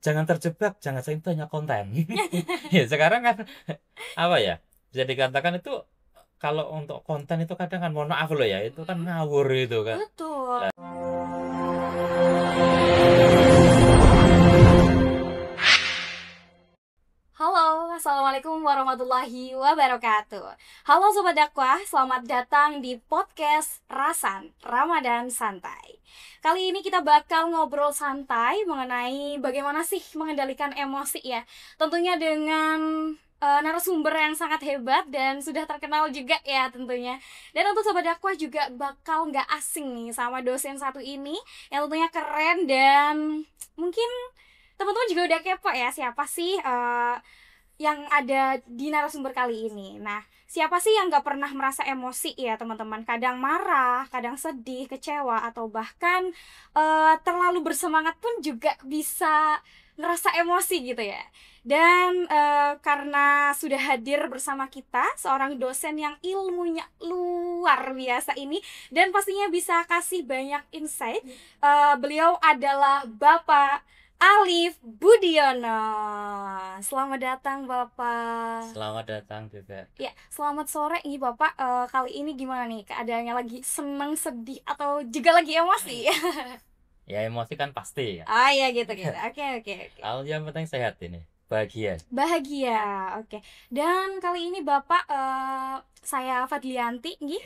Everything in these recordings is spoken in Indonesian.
jangan terjebak, jangan sampai itu hanya konten. Ya sekarang kan apa ya? Bisa dikatakan itu kalau untuk konten itu kadang kan mohon maaf loh ya, itu kan ngawur itu kan. Betul. Halo, Assalamualaikum warahmatullahi wabarakatuh. Halo Sobat Dakwah, selamat datang di podcast Rasan Ramadan Santai. Kali ini kita bakal ngobrol santai mengenai bagaimana sih mengendalikan emosi ya. Tentunya dengan narasumber yang sangat hebat dan sudah terkenal juga ya tentunya. Dan untuk Sobat Dakwah juga bakal nggak asing nih sama dosen satu ini yang tentunya keren dan mungkin teman-teman juga udah kepo ya siapa sih yang ada di narasumber kali ini. Nah, siapa sih yang nggak pernah merasa emosi ya teman-teman? Kadang marah, kadang sedih, kecewa, atau bahkan terlalu bersemangat pun juga bisa ngerasa emosi gitu ya. Dan karena sudah hadir bersama kita seorang dosen yang ilmunya luar biasa ini dan pastinya bisa kasih banyak insight. Beliau adalah Bapak Alif Budiono. Selamat datang Bapak. Selamat datang juga. Ya, selamat sore nih Bapak. Kali ini gimana nih keadaannya, lagi seneng, sedih, atau juga lagi emosi? Ya emosi kan pasti ya. Ah ya gitu. Oke. Yang penting sehat ini, bahagia. Bahagia, oke. Dan kali ini Bapak, saya Fadlianti nih.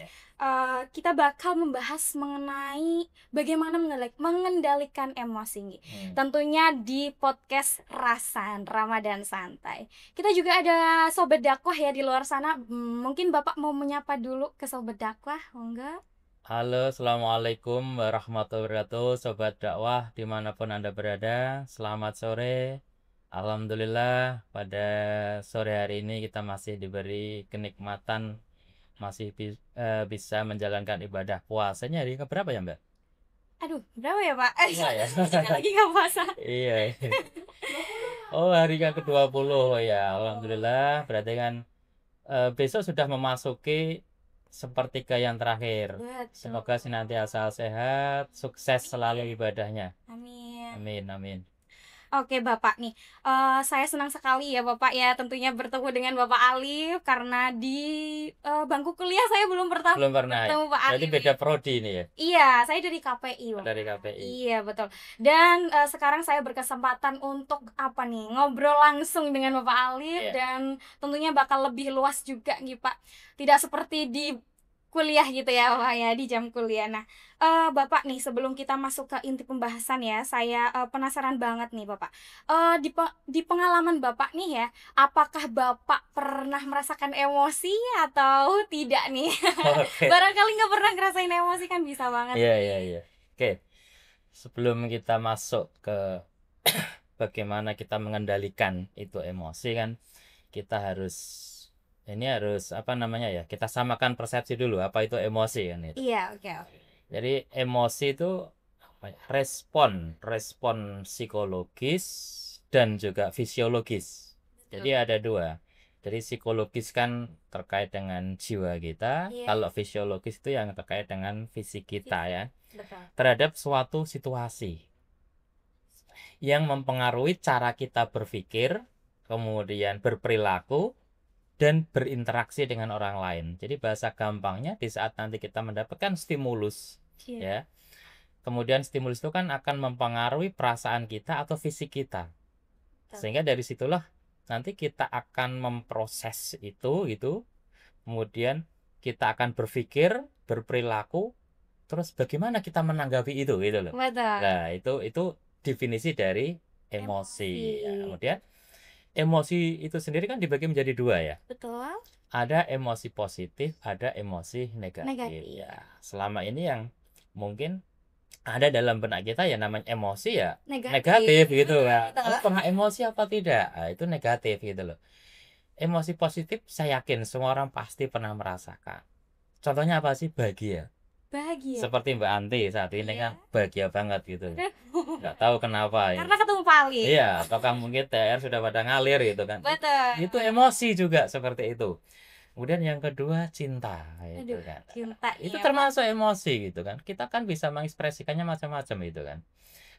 Kita bakal membahas mengenai bagaimana mengendalikan emosi nih. Tentunya di podcast Rasan Ramadan Santai. Kita juga ada Sobat Dakwah ya di luar sana. Mungkin Bapak mau menyapa dulu ke Sobat Dakwah, enggak? Halo, assalamualaikum warahmatullahi wabarakatuh, sobat dakwah dimanapun Anda berada. Selamat sore. Alhamdulillah pada sore hari ini kita masih diberi kenikmatan, masih bisa menjalankan ibadah puasanya hari keberapa ya Mbak? Aduh, berapa ya Pak? Iya ya. Lagi nggak puasa. Iya. Oh hari ke-20 ya. Alhamdulillah berarti kan besok sudah memasuki sepertiga yang terakhir. Betul. Semoga senantiasa sehat, sukses selalu ibadahnya. Amin. Amin. Oke Bapak nih, saya senang sekali ya Bapak ya tentunya bertemu dengan Bapak Alif karena di bangku kuliah saya belum pernah Belum pernah ya? bertemu Pak Berarti Alif beda nih. prodi ini ya? Iya, saya dari KPI Bapak. Dari KPI. Iya betul. Dan sekarang saya berkesempatan untuk apa nih, ngobrol langsung dengan Bapak Alif. Iya. Dan tentunya bakal lebih luas juga nih Pak. Tidak seperti di kuliah gitu ya Bapak ya, di jam kuliah. Nah, Bapak nih sebelum kita masuk ke inti pembahasan ya, saya penasaran banget nih Bapak. Di pengalaman Bapak nih ya, apakah Bapak pernah merasakan emosi atau tidak nih? Oke. Barangkali nggak pernah ngerasain emosi kan bisa banget. Iya. Oke. Sebelum kita masuk ke bagaimana kita mengendalikan itu emosi kan, kita harus apa namanya ya, kita samakan persepsi dulu apa itu emosi kan itu. Iya, oke. Jadi emosi itu apa ya, respon psikologis dan juga fisiologis. Jadi ada dua. Jadi psikologis kan terkait dengan jiwa kita, Iya. kalau fisiologis itu yang terkait dengan fisik kita ya, Betul. terhadap suatu situasi yang mempengaruhi cara kita berpikir, kemudian berperilaku dan berinteraksi dengan orang lain. Jadi bahasa gampangnya di saat nanti kita mendapatkan stimulus, ya. Kemudian stimulus itu kan akan mempengaruhi perasaan kita atau fisik kita. Sehingga dari situlah nanti kita akan memproses itu gitu. Kemudian kita akan berpikir, berperilaku, terus bagaimana kita menanggapi itu gitu loh. Betul. Nah, itu definisi dari emosi. Ya, kemudian emosi itu sendiri kan dibagi menjadi dua ya. Betul. Ada emosi positif, ada emosi negatif. Ya, selama ini yang mungkin ada dalam benak kita ya namanya emosi ya negatif gitu ya. Pernah emosi apa tidak? Nah, itu negatif gitu loh. Emosi positif saya yakin semua orang pasti pernah merasakan. Contohnya apa sih? Bahagia. Seperti Mbak Anti saat ini kan bahagia banget gitu. Nggak tahu kenapa ya. Karena ketemu Pak Alif. Iya, apakah mungkin TR sudah pada ngalir gitu kan. Betul. Itu emosi juga seperti itu. Kemudian yang kedua cinta gitu kan. Cinta. Itu termasuk emosi gitu kan. Kita kan bisa mengekspresikannya macam-macam itu kan.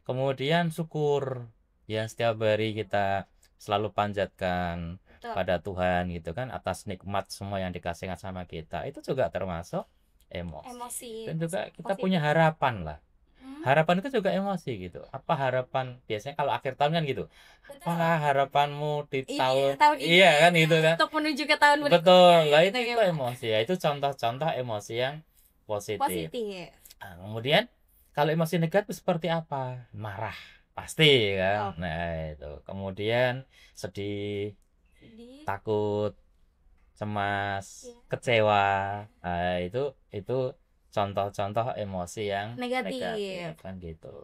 Kemudian syukur. yang setiap hari kita selalu panjatkan Betul. pada Tuhan gitu kan, atas nikmat semua yang dikasihkan sama kita, itu juga termasuk emosi. Emosi Dan juga kita positif. punya harapan lah. Hmm, Harapan itu juga emosi gitu. Apa harapan biasanya kalau akhir tahun kan gitu. betul. Apa harapanmu di Iya, tahun tahun ini iya kan gitu kan. untuk menuju ke tahun berikutnya Betul. Lah gitu ya, itu Pak. emosi ya. Itu contoh-contoh emosi yang positif. Positif. Nah, kemudian kalau emosi negatif seperti apa? Marah. Pasti kan. Oh, Nah, itu. Kemudian sedih, sedih. takut, cemas, Iya. kecewa. Nah, itu contoh-contoh emosi yang Negatif. negatif kan gitu.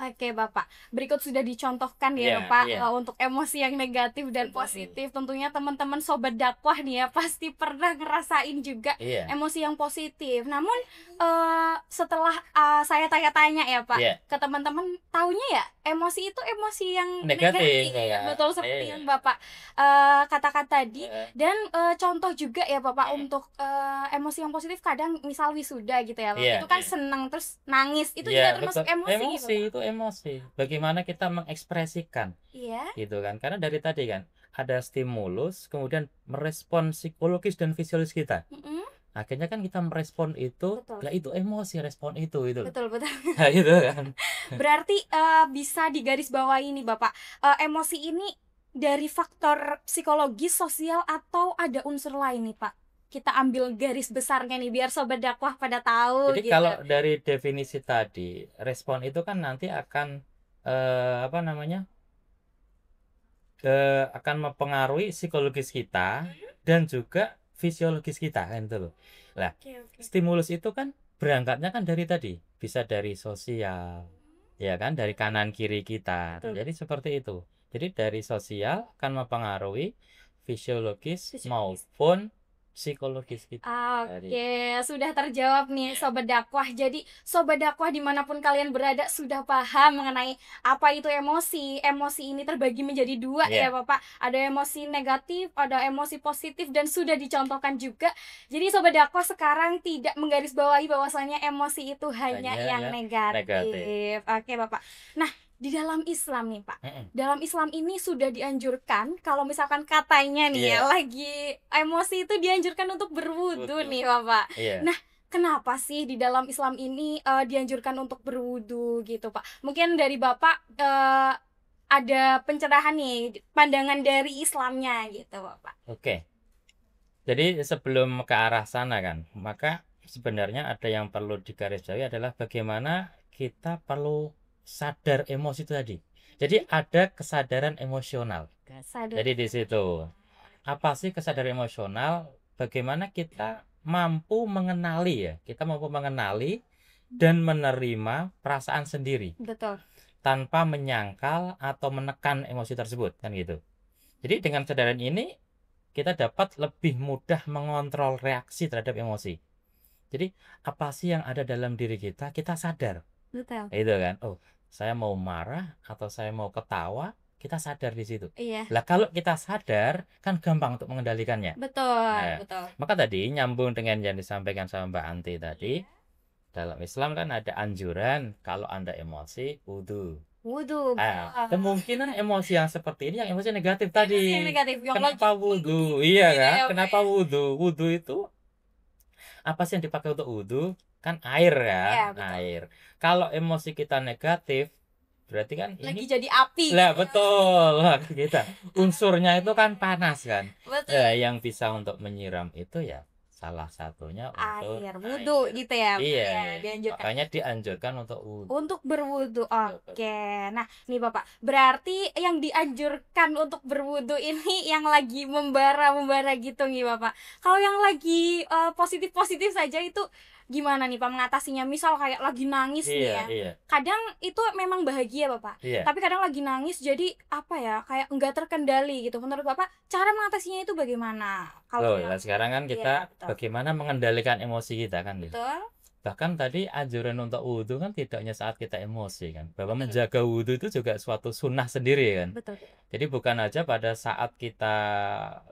Oke Bapak, berikut sudah dicontohkan ya Iya, Bapak iya. untuk emosi yang negatif dan positif. Tentunya teman-teman sobat dakwah nih ya pasti pernah ngerasain juga Iya. emosi yang positif. Namun setelah saya tanya-tanya ya Pak Iya. ke teman-teman, taunya ya emosi itu emosi yang Negatif, negatif. ya. Betul seperti Iya. yang Bapak katakan tadi. Heeh. Dan contoh juga ya Bapak Mm. untuk emosi yang positif, kadang misal wisuda gitu ya Pak, Iya, itu kan iya. senang terus nangis, itu Iya, juga termasuk betul. emosi Emosi Bapak. itu emosi. Bagaimana kita mengekspresikan Iya. gitu kan? Karena dari tadi kan ada stimulus, kemudian merespon psikologis dan fisiologis kita. Mm-mm. Akhirnya kan kita merespon itu, Betul. lah itu emosi respon itu loh. Betul. Nah, gitu kan. Berarti bisa digarisbawahi nih Bapak, emosi ini dari faktor psikologis, sosial, atau ada unsur lain nih Pak? Kita ambil garis besarnya nih biar sobat dakwah pada tahu Jadi gitu. kalau dari definisi tadi, respon itu kan nanti akan apa namanya? Akan mempengaruhi psikologis kita dan juga fisiologis kita kan itu loh. Lah, Oke. stimulus itu kan berangkatnya kan dari tadi, bisa dari sosial, ya kan, dari kanan kiri kita. Betul. Jadi seperti itu. Jadi dari sosial akan mempengaruhi fisiologis maupun psikologis kita. Oke, sudah terjawab nih sobat dakwah. Jadi sobat dakwah dimanapun kalian berada sudah paham mengenai apa itu emosi. Emosi ini terbagi menjadi dua Iya. ya Bapak. Ada emosi negatif, ada emosi positif, dan sudah dicontohkan juga. Jadi sobat dakwah sekarang tidak menggarisbawahi bahwasanya emosi itu hanya yang negatif. Oke Bapak. Nah, di dalam Islam nih Pak, dalam Islam ini sudah dianjurkan kalau misalkan katanya nih ya lagi emosi itu dianjurkan untuk berwudu nih Bapak. Nah, kenapa sih di dalam Islam ini dianjurkan untuk berwudu gitu Pak? Mungkin dari Bapak ada pencerahan nih, pandangan dari Islamnya gitu Bapak. Oke. Jadi sebelum ke arah sana kan, maka sebenarnya ada yang perlu digarisbawahi adalah bagaimana kita perlu sadar emosi itu tadi. Jadi ada kesadaran emosional. Jadi di situ apa sih kesadaran emosional? Bagaimana kita mampu mengenali ya? Kita mampu mengenali dan menerima perasaan sendiri. Betul. Tanpa menyangkal atau menekan emosi tersebut kan gitu. Jadi dengan kesadaran ini kita dapat lebih mudah mengontrol reaksi terhadap emosi. Jadi apa sih yang ada dalam diri kita sadar. Betul. Itu kan. Oh, saya mau marah atau saya mau ketawa, kita sadar di situ. Iya. Lah kalau kita sadar kan gampang untuk mengendalikannya. Betul. Maka tadi nyambung dengan yang disampaikan sama Mbak Anti tadi. Dalam Islam kan ada anjuran kalau Anda emosi, wudu. Kemungkinan emosi yang seperti ini yang emosi negatif tadi. Kenapa wudu? Iya kan? Kenapa wudu? Wudu itu apa sih yang dipakai untuk wudu? Kan air ya, air. Kalau emosi kita negatif, berarti kan lagi jadi api. Lah betul, kita unsurnya itu kan panas kan. Betul. Yang bisa untuk menyiram itu ya salah satunya untuk air wudu gitu ya. Iya, dianjurkan. Makanya dianjurkan untuk wudu. Untuk berwudu. Oke. Nah, nih Bapak, berarti yang dianjurkan untuk berwudu ini yang lagi membara gitu nih Bapak. Kalau yang lagi positif saja itu gimana nih Pak mengatasinya? Misal kayak lagi nangis nih ya. Kadang itu memang bahagia Bapak. Tapi kadang lagi nangis jadi apa ya? Kayak enggak terkendali gitu. Menurut Bapak, cara mengatasinya itu bagaimana? Sekarang kan kita bagaimana mengendalikan emosi kita kan gitu. Betul. Bahkan tadi anjuran untuk wudhu kan tidak hanya saat kita emosi kan, bahwa menjaga wudhu itu juga suatu sunnah sendiri kan. Betul. Jadi bukan aja pada saat kita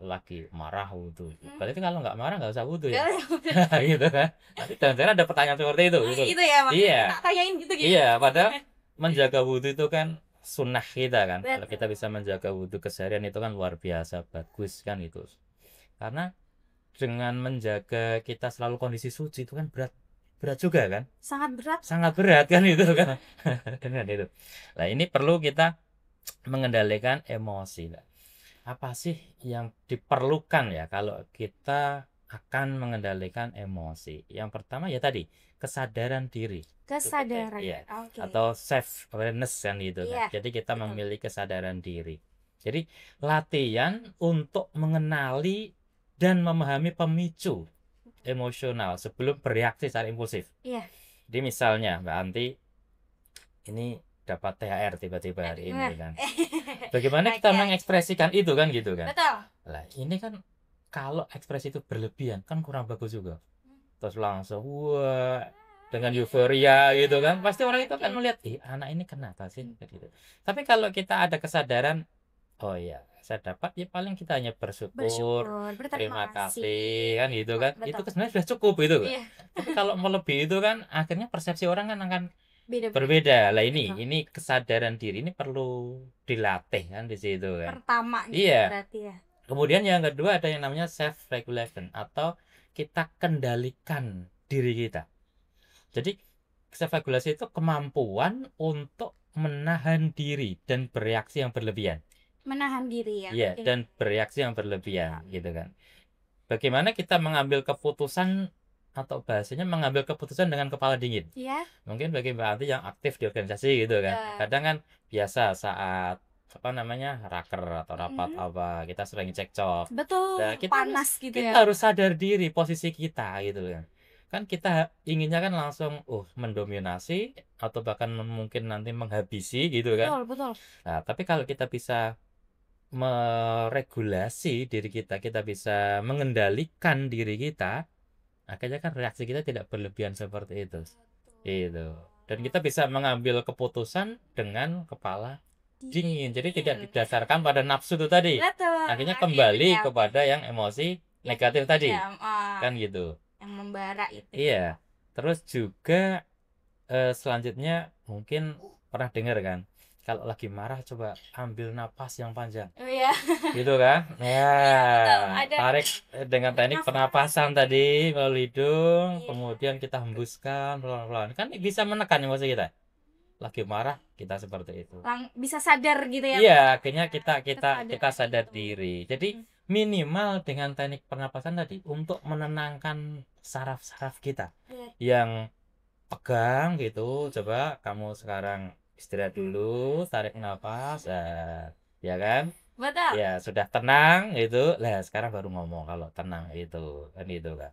lagi marah wudhu. Berarti kalau nggak marah nggak usah wudhu ya. Gitu kan. Nanti jangan-jangan ada pertanyaan seperti itu. Gitu. Itu ya Mas. Iya. Tanyain gitu. Iya, padahal menjaga wudhu itu kan sunnah kita kan. Kalau Betul. kita bisa menjaga wudhu keseharian itu kan luar biasa bagus kan itu. Karena dengan menjaga kita selalu kondisi suci itu kan berat berat juga kan. Sangat berat. Sangat berat kan itu kan. Kan itu. Nah, ini perlu kita mengendalikan emosi. Nah, apa sih yang diperlukan ya kalau kita akan mengendalikan emosi? Yang pertama ya tadi, kesadaran diri. Kesadaran. Iya. Oke. Atau self awareness kan gitu kan. Iya, Jadi kita betul. memiliki kesadaran diri. Jadi latihan untuk mengenali dan memahami pemicu emosional sebelum bereaksi secara impulsif. Iya. Jadi misalnya Mbak Anti ini dapat THR tiba-tiba hari ini kan. Bagaimana kita Oke. mengekspresikan itu kan gitu kan. Betul. Lah ini kan kalau ekspresi itu berlebihan kan kurang bagus juga. Terus langsung wah dengan euforia gitu kan. Pasti orang itu akan melihat, ih anak ini kenapa sih gitu. Tapi kalau kita ada kesadaran, oh iya saya dapat ya paling kita hanya bersyukur, Berterima terima kasih. kasih kan gitu kan. Betul. Itu sebenarnya sudah cukup itu. Iya. Tapi kalau melebihi itu kan akhirnya persepsi orang kan akan Beda-beda. berbeda. Lah Betul. ini kesadaran diri ini perlu dilatih kan di situ kan. Pertama Iya. berarti ya. Kemudian yang kedua ada yang namanya self regulation atau kita kendalikan diri kita. Jadi self regulasi itu kemampuan untuk menahan diri dan bereaksi yang berlebihan. Menahan diri ya. Iya, dan bereaksi yang berlebihan gitu kan. Bagaimana kita mengambil keputusan atau bahasanya mengambil keputusan dengan kepala dingin. Iya. Mungkin bagi Mbak Anti yang aktif di organisasi gitu kan. Kadang kan biasa saat apa namanya raker atau rapat apa kita sering cekcok. Betul. Nah, Panas gitu kita ya. harus sadar diri posisi kita gitu kan. Kan kita inginnya kan langsung mendominasi atau bahkan mungkin nanti menghabisi gitu kan. Betul. Nah, tapi kalau kita bisa meregulasi diri kita bisa mengendalikan diri kita, akhirnya kan reaksi kita tidak berlebihan seperti itu. Itu. Dan kita bisa mengambil keputusan dengan kepala dingin. Jadi tidak didasarkan pada nafsu itu tadi. Betul. Akhirnya kembali kepada yang emosi negatif tadi. Ya, Kan gitu. yang membara itu. Iya. Terus juga selanjutnya mungkin pernah dengar kan, kalau lagi marah coba ambil napas yang panjang. Oh iya. Gitu kan. Ya, tarik dengan teknik pernapasan tadi melalui hidung, kemudian kita hembuskan pelan-pelan. Kan bisa menekan emosi kita. Lagi marah kita seperti itu. Bisa sadar gitu ya. Iya, akhirnya kita sadar diri. Jadi minimal dengan teknik pernapasan tadi untuk menenangkan saraf-saraf kita yang pegang gitu. Coba kamu sekarang istirahat dulu, tarik nafas, ya kan? Betul. Ya sudah tenang itu, lah sekarang baru ngomong kalau tenang itu kan itu kan.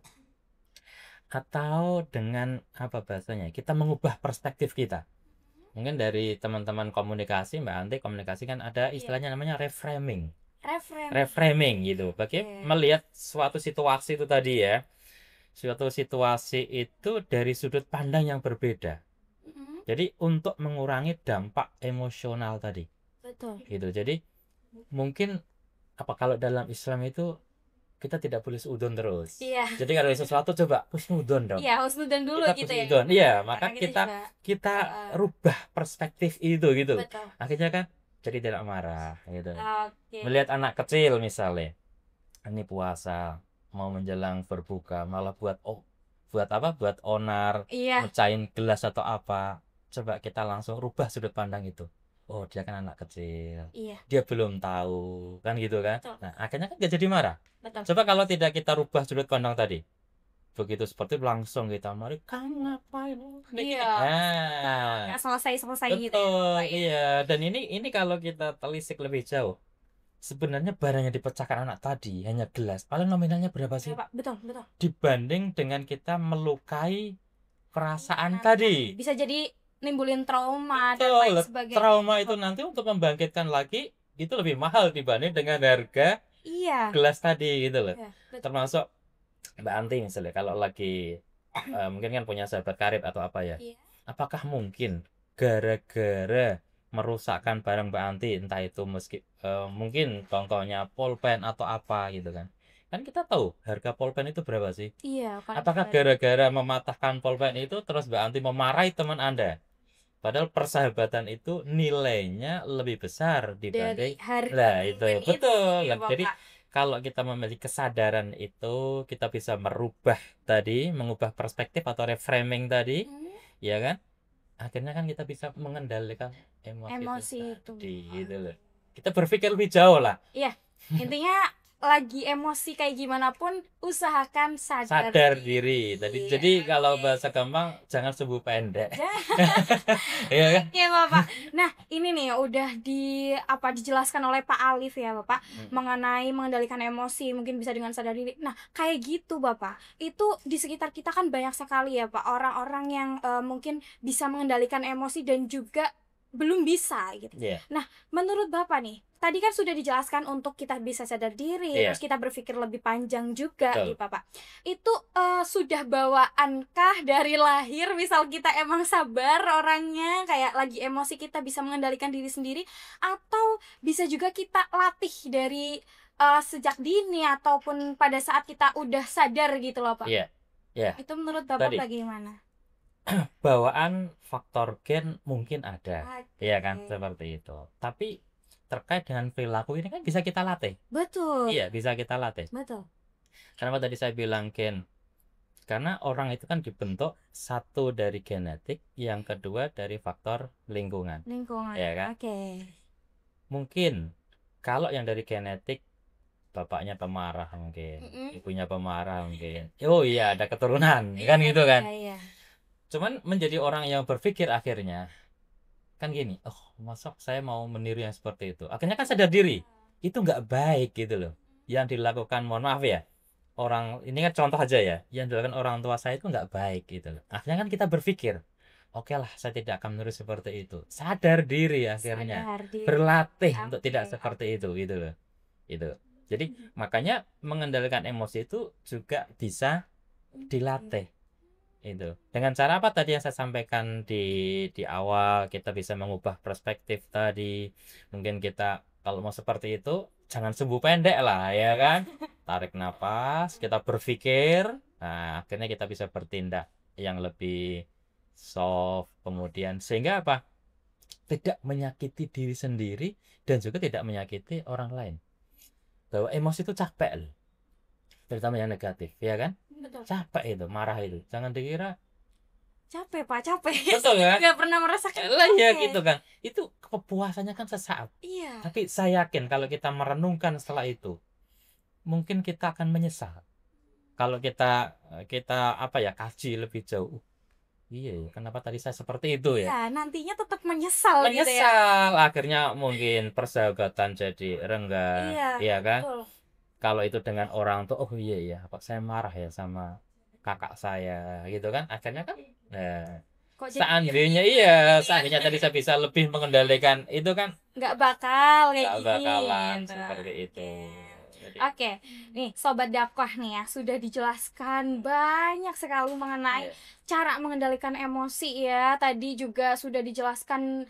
Atau dengan apa bahasanya? Kita mengubah perspektif kita. Mungkin dari teman-teman komunikasi, Mbak Anti komunikasi kan ada istilahnya namanya reframing. Reframing gitu. Bagaimana melihat suatu situasi itu tadi ya. Suatu situasi itu dari sudut pandang yang berbeda. Jadi untuk mengurangi dampak emosional tadi. Betul. Gitu. Jadi mungkin apa kalau dalam Islam itu kita tidak boleh seudon terus. Iya. Jadi kalau sesuatu coba husnudon dong. Iya, husnudon dulu kita gitu ya. Iya, maka kita rubah perspektif itu gitu. Betul. Akhirnya kan jadi tidak marah gitu. Melihat anak kecil misalnya, ini puasa mau menjelang berbuka malah buat onar, mecahin gelas atau apa. Coba kita langsung rubah sudut pandang itu. Oh, dia kan anak kecil. Iya. Dia belum tahu, kan gitu kan? Betul. Nah, akhirnya kan gak jadi marah. Betul. Coba kalau tidak kita rubah sudut pandang tadi. Begitu seperti langsung kita mari, kamu ngapain? Iya. Nah, selesai gitu. Betul, iya. Dan ini kalau kita telisik lebih jauh, sebenarnya barang yang dipecahkan anak tadi hanya gelas. Paling nominalnya berapa sih? Betul. Dibanding dengan kita melukai perasaan tadi. Bisa jadi nimbulin trauma dan lain sebagainya. Trauma itu nanti untuk membangkitkan lagi itu lebih mahal dibanding dengan harga gelas tadi gitu loh. Termasuk Mbak Anti misalnya kalau lagi mungkin kan punya sahabat karib atau apa ya. Apakah mungkin gara-gara merusakkan barang Mbak Anti, entah itu mungkin contohnya pulpen atau apa gitu kan. Kan kita tahu harga pulpen itu berapa sih? Iya. Apakah gara-gara mematahkan pulpen itu terus Mbak Anti memarahi teman Anda? Padahal persahabatan itu nilainya lebih besar Dari dibanding harga itu mungkin ya betul ya Jadi Bapak. kalau kita memiliki kesadaran itu, kita bisa mengubah perspektif atau reframing tadi, Hmm, ya kan? Akhirnya kan kita bisa mengendalikan emosi itu emosi itu. tadi, gitu loh. Kita berpikir lebih jauh lah, Iya, intinya lagi emosi kayak gimana pun usahakan sadar sadar diri. Tadi, diri. jadi kalau Oke. bahasa gampang, jangan sumbu pendek, Ja- ya kan? Oke Bapak. Nah ini nih udah dijelaskan oleh Pak Alif ya Bapak Mm. mengenai mengendalikan emosi mungkin bisa dengan sadar diri. Nah kayak gitu Bapak, itu di sekitar kita kan banyak sekali ya Pak orang-orang yang mungkin bisa mengendalikan emosi dan juga belum bisa gitu. Iya, Nah menurut Bapak nih, tadi kan sudah dijelaskan untuk kita bisa sadar diri, iya, terus kita berpikir lebih panjang juga betul. gitu Bapak. Itu sudah bawaankah dari lahir, misal kita emang sabar orangnya kayak lagi emosi kita bisa mengendalikan diri sendiri, atau bisa juga kita latih dari sejak dini ataupun pada saat kita udah sadar gitu loh Pak. Iya, iya. Itu menurut Bapak Tadi bagaimana? bawaan faktor gen mungkin ada, ya kan, Oke. seperti itu. Tapi terkait dengan perilaku ini kan bisa kita latih. Betul, Iya, bisa kita latih. betul. Kenapa tadi saya bilang gen? Karena orang itu kan dibentuk satu dari genetik, yang kedua dari faktor lingkungan, Lingkungan. ya kan? Oke. Mungkin kalau yang dari genetik, bapaknya pemarah mungkin, Mm-mm. ibunya pemarah mungkin. Oh iya, ada keturunan, kan gitu kan. Iya, iya. Cuman menjadi orang yang berpikir akhirnya kan gini, oh masa saya mau meniru yang seperti itu. Akhirnya kan sadar diri, itu nggak baik gitu loh. Yang dilakukan, mohon maaf ya, orang ini kan contoh aja ya, yang dilakukan orang tua saya itu nggak baik gitu loh. Akhirnya kan kita berpikir, oke lah, saya tidak akan meniru seperti itu. Sadar diri akhirnya, Sadar diri. berlatih untuk Oke, tidak seperti itu gitu loh. Itu. Jadi makanya mengendalikan emosi itu juga bisa dilatih itu dengan cara apa tadi yang saya sampaikan di awal. Kita bisa mengubah perspektif tadi, mungkin kita kalau mau seperti itu jangan sumbu pendek lah, ya kan, tarik nafas, kita berpikir, nah akhirnya kita bisa bertindak yang lebih soft, kemudian sehingga apa, tidak menyakiti diri sendiri dan juga tidak menyakiti orang lain. Bahwa emosi itu capek loh, terutama yang negatif, ya kan, betul. capek itu, marah itu, jangan dikira Capek Pak, capek. betul kan. Nggak pernah merasakan Lah ya capek. gitu kan. Itu kepuasannya kan sesaat. Iya. Tapi saya yakin kalau kita merenungkan setelah itu, mungkin kita akan menyesal. Kalau kita kita apa ya, kaji lebih jauh. Iya ya, kenapa tadi saya seperti itu ya? Iya, nantinya tetap menyesal gitu ya. Menyesal, akhirnya mungkin persahabatan jadi renggang, Iya, iya kan? betul. Kalau itu dengan orang tuh, oh iya ya, apa saya marah ya sama kakak saya gitu kan? Akhirnya kan, nah, Kok jadi seandainya tadi saya bisa lebih mengendalikan itu kan, nggak bakal kayak nggak gini bakalan gitu. seperti itu. Jadi, Oke, nih Sobat Dakwah nih ya, sudah dijelaskan banyak sekali mengenai iya, cara mengendalikan emosi ya. Tadi juga sudah dijelaskan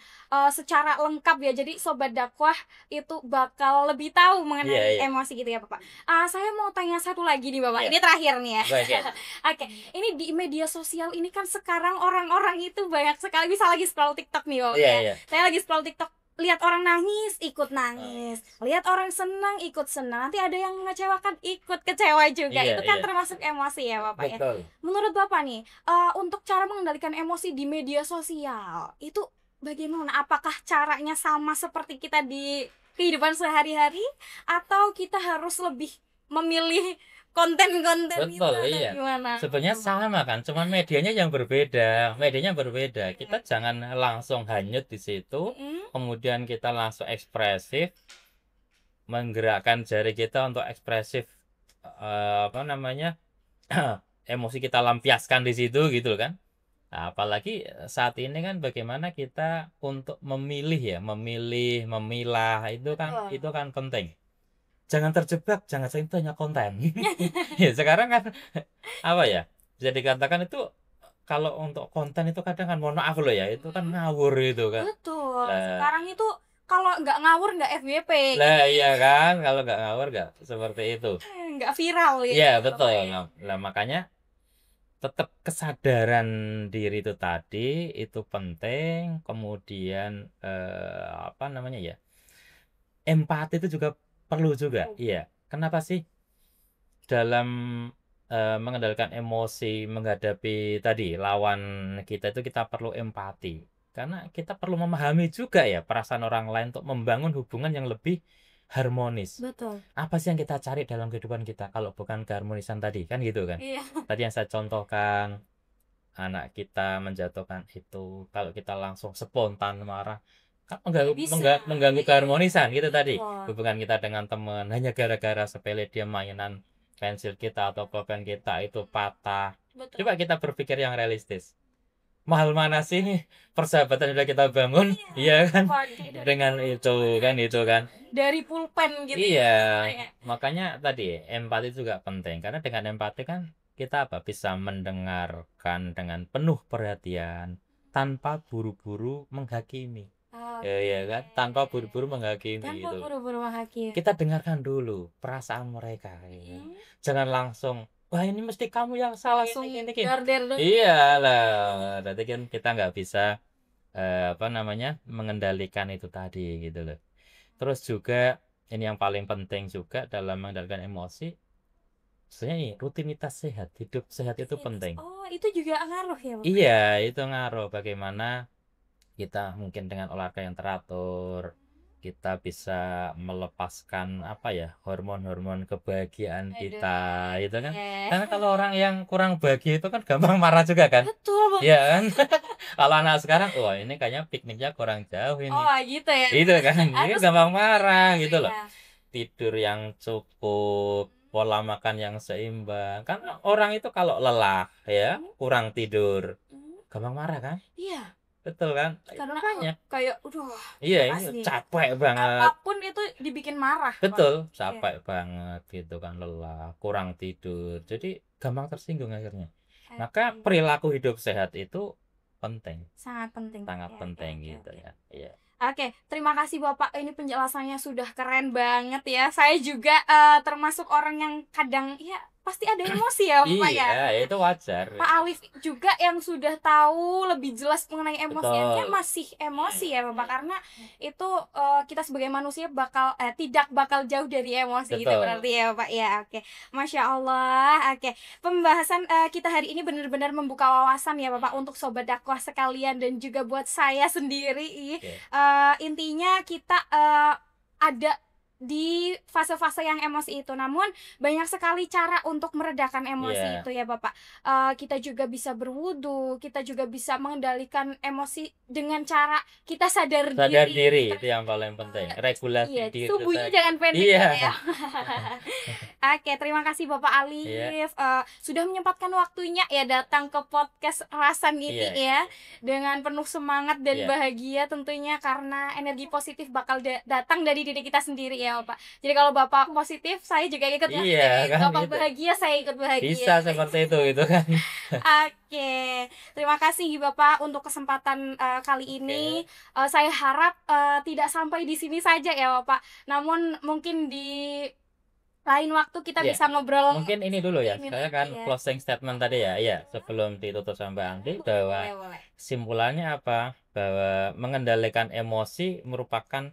secara lengkap ya. Jadi Sobat Dakwah itu bakal lebih tahu iya, mengenai iya, emosi gitu ya Bapak. Saya mau tanya satu lagi nih Bapak, iya. ini terakhir nih ya. Baik ya. Oke, ini di media sosial ini kan sekarang orang-orang itu banyak sekali, bisa lagi scroll TikTok nih Bapak Iya, ya. iya. Saya lagi scroll TikTok, lihat orang nangis ikut nangis, lihat orang senang ikut senang, nanti ada yang mengecewakan ikut kecewa juga. Iya, Itu kan iya. termasuk emosi ya Bapak ya. Betul. Menurut Bapak nih, untuk cara mengendalikan emosi di media sosial itu bagaimana? Apakah caranya sama seperti kita di kehidupan sehari-hari, atau kita harus lebih memilih konten-konten itu, Betul, atau iya. gimana? Sebenarnya sama kan, cuman medianya yang berbeda. Medianya berbeda. Kita jangan langsung hanyut di situ, Mm-mm. kemudian kita langsung ekspresif, menggerakkan jari kita untuk ekspresif, apa namanya, emosi kita lampiaskan di situ gitu kan. Nah, apalagi saat ini kan bagaimana kita untuk memilih ya, memilah Betul. itu kan penting. Jangan terjebak, jangan sampai itu hanya konten. Ya sekarang kan apa ya, bisa dikatakan itu kalau untuk konten itu kadang kan, mohon maaf loh ya, itu kan ngawur itu kan. Betul. Lah, Sekarang itu kalau nggak ngawur nggak FYP, lah iya kan, kalau nggak ngawur nggak seperti itu. nggak viral gitu. Iya ya, betul. Bapak ya. Lah makanya tetap kesadaran diri itu tadi itu penting, kemudian apa namanya ya, empati itu juga perlu juga. Iya, kenapa sih dalam mengendalikan emosi menghadapi tadi lawan kita itu kita perlu empati, karena kita perlu memahami juga ya perasaan orang lain untuk membangun hubungan yang lebih harmonis. Betul. Apa sih yang kita cari dalam kehidupan kita kalau bukan keharmonisan tadi, kan gitu kan. Iya. Tadi yang saya contohkan, anak kita menjatuhkan itu, kalau kita langsung spontan marah kan Bisa. mengganggu keharmonisan gitu tadi. Betul. Hubungan kita dengan teman hanya gara-gara sepele dia mainan pensil kita atau pulpen kita itu patah. Betul. Coba kita berpikir yang realistis, mahal mana sih persahabatan yang udah kita bangun, iya kan, dengan itu kan dari pulpen gitu iya. ya. Makanya tadi empati juga penting, karena dengan empati kan kita bisa mendengarkan dengan penuh perhatian tanpa buru-buru menghakimi. Ya kan, tanpa buru-buru menghakimi Tanpa gitu. buru-buru menghakimi. Kita dengarkan dulu perasaan mereka ya. Jangan langsung, wah ini mesti kamu yang salah, langsung gini. Iya Iyalah, berarti kan kita nggak bisa mengendalikan itu tadi gitu loh. Terus juga ini yang paling penting juga dalam mengendalikan emosi, sebenarnya rutinitas sehat, hidup sehat itu penting. Oh, itu juga ngaruh ya, Bapak? Iya, itu ngaruh bagaimana kita mungkin dengan olahraga yang teratur, kita bisa melepaskan apa ya, hormon-hormon kebahagiaan kita, itu kan. Karena kalau orang yang kurang bahagia itu kan gampang marah juga kan. Betul, Bang. Iya kan. Kalau anak sekarang, wah ini kayaknya pikniknya kurang jauh ini. Oh, gitu ya. Itu kan, dia gampang marah gitu loh. Iya. Tidur yang cukup, pola makan yang seimbang. Kan orang itu kalau lelah ya, kurang tidur, gampang marah kan? Iya. Betul kan? Karena Makanya kayak iya, asli. ini capek banget. Apapun itu dibikin marah. Betul, capek banget gitu kan, lelah, kurang tidur. Jadi gampang tersinggung akhirnya. Maka perilaku hidup sehat itu penting. Sangat penting. Sangat penting gitu ya. Iya. Oke, terima kasih Bapak. Ini penjelasannya sudah keren banget ya. Saya juga termasuk orang yang kadang ya pasti ada emosi ya Bapak ya. Iya, itu wajar. Pak Alif juga yang sudah tahu lebih jelas mengenai emosinya masih emosi ya Bapak, karena itu kita sebagai manusia tidak bakal jauh dari emosi. Betul. Itu berarti ya Bapak ya. Oke, Masya Allah. Oke, pembahasan kita hari ini benar-benar membuka wawasan ya Bapak untuk sobat dakwah sekalian dan juga buat saya sendiri. Intinya kita ada di fase-fase yang emosi itu, namun banyak sekali cara untuk meredakan emosi itu ya Bapak. Kita juga bisa berwudu, kita juga bisa mengendalikan emosi dengan cara kita sadar diri. Itu yang paling penting, regulasi diri. Tubuhnya jangan pendek ya. Oke, terima kasih Bapak Alif sudah menyempatkan waktunya ya datang ke podcast Rasan ini ya, dengan penuh semangat dan bahagia tentunya, karena energi positif bakal datang dari diri kita sendiri ya Bapak. Jadi kalau Bapak positif, saya juga ikut bahagia. Kan, Bapak bahagia, saya ikut bahagia. Bisa seperti itu gitu kan. Oke, terima kasih Bapak untuk kesempatan kali ini. Saya harap tidak sampai di sini saja ya Bapak. Namun mungkin di lain waktu kita bisa ngobrol. Mungkin ini dulu ya, saya kan closing statement tadi ya. Iya, sebelum ditutup sampai Andi, bahwa simpulannya apa? Bahwa mengendalikan emosi merupakan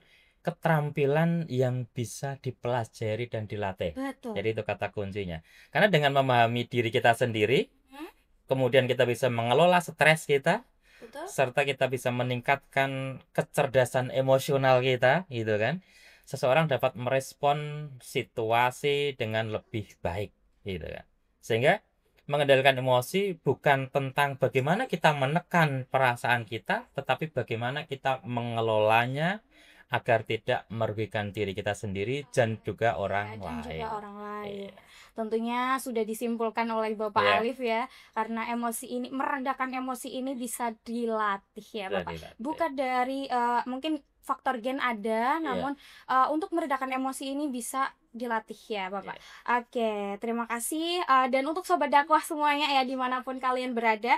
keterampilan yang bisa dipelajari dan dilatih. Betul. Jadi itu kata kuncinya. Karena dengan memahami diri kita sendiri, kemudian kita bisa mengelola stres kita, serta kita bisa meningkatkan kecerdasan emosional kita, gitu kan. Seseorang dapat merespon situasi dengan lebih baik, gitu kan. Sehingga mengendalikan emosi bukan tentang bagaimana kita menekan perasaan kita, tetapi bagaimana kita mengelolanya agar tidak merugikan diri kita sendiri dan juga orang lain. Tentunya sudah disimpulkan oleh Bapak Alif ya, karena meredakan emosi ini bisa dilatih ya Bapak. Bukan dari mungkin faktor gen ada, namun untuk meredakan emosi ini bisa dilatih ya Bapak. Oke, terima kasih. Dan untuk sobat dakwah semuanya ya, dimanapun kalian berada,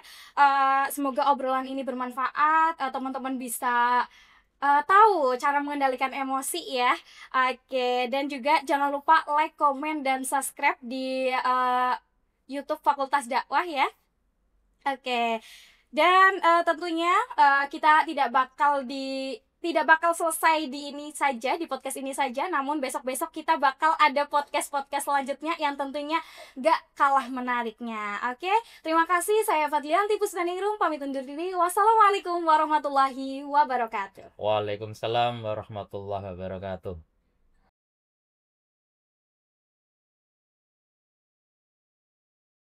semoga obrolan ini bermanfaat, teman-teman bisa tahu cara mengendalikan emosi ya. Oke, dan juga jangan lupa like, komen, dan subscribe di YouTube Fakultas Dakwah ya. Oke. Dan tentunya kita tidak bakal selesai di ini saja, di podcast ini saja, namun besok-besok kita bakal ada podcast-podcast selanjutnya yang tentunya gak kalah menariknya. Oke, terima kasih. Saya Fadlianti Pusdaningrum, pamit undur diri. Wassalamualaikum warahmatullahi wabarakatuh. Waalaikumsalam warahmatullahi wabarakatuh.